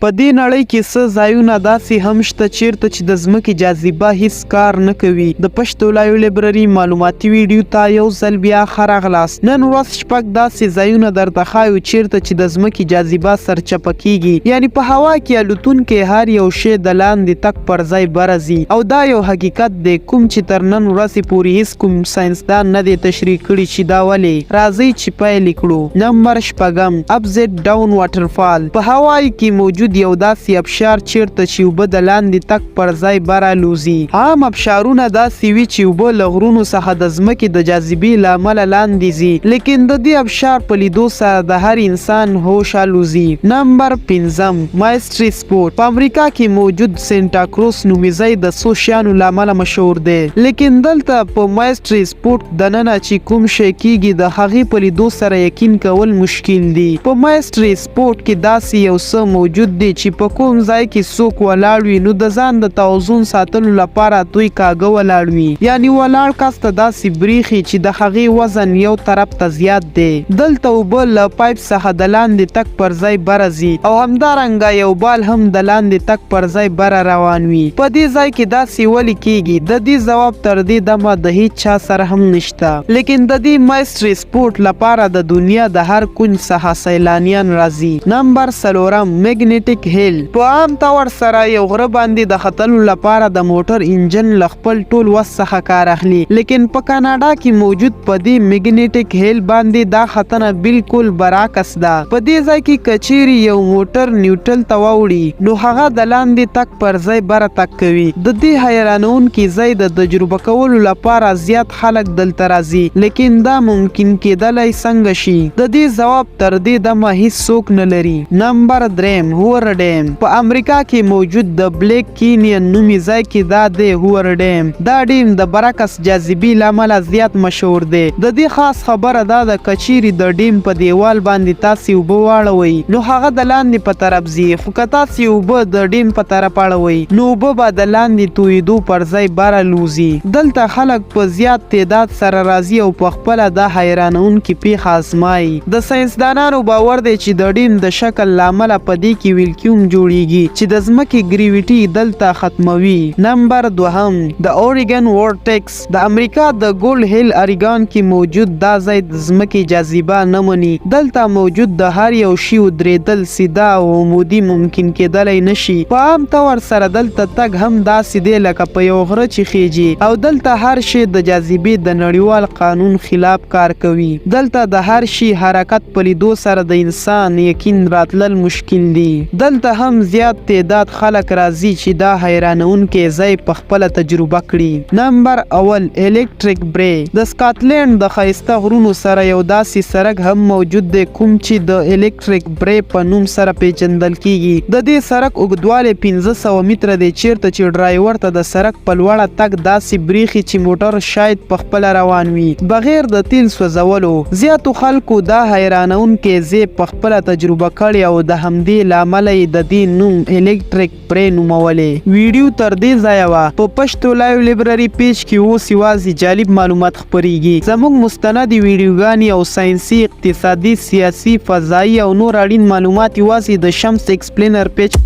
په دې نړۍ کې څه ځایونه داسې هم شته چیرته چې د ځمکې جاذبه هیڅ کار نه کوي. د پښتو لایو لایبرري معلوماتي ویډیو ته یو ځل بیا ښه راغلاست. نن ورځ شپږ داسې ځایونه درته ښایو چیرته چې د ځمکې جاذبه سرچپه کیږي، یعنی په هوا کې الوتونکی هر یو شی د لاندې تګ پر ځای بره ځي، او دا یو حقیقت دی کوم چې تر نن ورځې پورې هیڅ کوم ساینسدان نه دی تشریح کړی چې دا ولې. راځئ چې پیل کړو. نمبر شپږم، اپسایډ ډاون واټرفال. په هوای کې موجود یو داسې ابشار چیرته چې اوبه د لاندې تګ پر ځای بره لوزي. عام ابشارونه داسې وي چې اوبه له غرونو څخه د ځمکې د جاذبې له امله لاندې ځي، لیکن د دې ابشار په لیدو سره د هر انسان هوش الوزي. نمبر پنځم، مایستري سپورټ. په امریکا کې موجود سینټا کروس نومي ځای د څو شیانو له امله مشهور دی، لیکن دلته په مایستري سپورټ دننه چې کوم شی کیږي د هغې په لیدو سره یقین کول مشکل دي. په مایستري سپورټ کې داسې یو څه موجود دی چې په کوم ځای کې څوک ولاړ وي نو د ځان د توازن ساتلو لپاره دوی کاږه ولاړ وي، یعنی ولاړ کس ته داسې بریښي چې د هغې وزن یو طرف ته زیات دی. دلته اوبه له پایپ څخه د لاندې تګ پر ځای بره ځي، او همدارنګه یو بال هم د لاندې تګ پر ځای بره روان وي. په دې ځای کې داسې ولې کیږي؟ د دې ځواب تر دې دمه د هیڅ چا سره هم نشته، لیکن د دې مایستري سپورټ لپاره د دنیا د هر کونج څخه سیلانیان راځي. نمبر څلورم، میګنیټیک هیل. په عام طور سره یو غره باندې د ختلو لپاره د موټر انجن له خپل ټول وس څخه کار اخلي، لیکن په کاناډا کې موجود په دې میګنیټیک هیل باندې دا ختنه بالکل برعکس ده. په دې ځای کې کچيري یو موټر نیوټرل ته واوړي نو هغه د لاندې تک پر ځای بره تک کوي. د دې حیرانونکي ځای د تجربه کولو لپاره زیات خلک دلته راځي، لیکن دا ممکن کېدلی څنګه شي؟ د دې ځواب تر دې دمه هیڅ څوک نه لري. نمبر دریم، هوور ډیم. په امریکا کې موجود د بلیک کینین نومي ځای کې دا دی هوور ډیم. دا ډیم د برعکس جاذبې له امله زیات مشهور دی. د دې خاص خبره دا ده کچيري د ډیم په دیوال باندې تاسې اوبه واړوئ نو هغه د لاندې په طرف ځي، خو که تاسې اوبه د ډیم په طرف اړوئ نو اوبه به د لاندې تویدو پر ځای بره لوزي. دلته خلک په زیات تعداد سره راځي او په خپله دا حیرانونکې پیښه ازمایي. د ساینسدانانو باور دی چې د ډیم د شکل له امله په دې کې ویلکیوم جوړیږي چې د ځمکې ګریویټي دلته ختموي. نمبر دوهم، د اوریګن وورټکس. د امریکا د ګولډ هیل اریګان کې موجود دا ځای د ځمکې جاذبه نه مني. دلته موجود د هر یو شي ودرېدل سیده او عمودي ممکن کېدلی نشي. په عام طور سره دلته تګ هم داسې دی لکه په یو غره چې خیږي، او دلته هر شی د جاذبې د نړیوال قانون خلاف کار کوي. دلته د هر شي حرکت په لیدو سره د انسان یقین راتلل مشکل دي. دلته هم زیات تعداد خلک راځي چې دا حیرانونکی ځای په خپله تجربه کړي. نمبر اول، الکتریک برې. د سکاټلینډ د ښایسته غرونو سره یو داسې سړک هم موجود دی کوم چې د الکتریک برې په نوم سره پیژندل کیږي. د دې سړک اوږدوالی 1500 متره دی چیرته چې ډرایور ته د سړک په لوړه تګ داسې بریښي چې موټر شاید په خپله روان وي بغیر د تیل سوځولو. زیاتو خلکو دا حیرانونکی ځای په خپله تجربه کړی او د همدې له امله یې د دې نوم الکتریک برې نومولی. ویډیو تر دې ځایه وه. په پښتو لایو لایبرري پیج کې اوس یوازې جالب معلومات خپریږي. زموږ مستندې ویډیوګانې او ساینسي، اقتصادي، سیاسي، فضایي او نور اړین معلومات یوازې د شمس ایکسپلینر پیج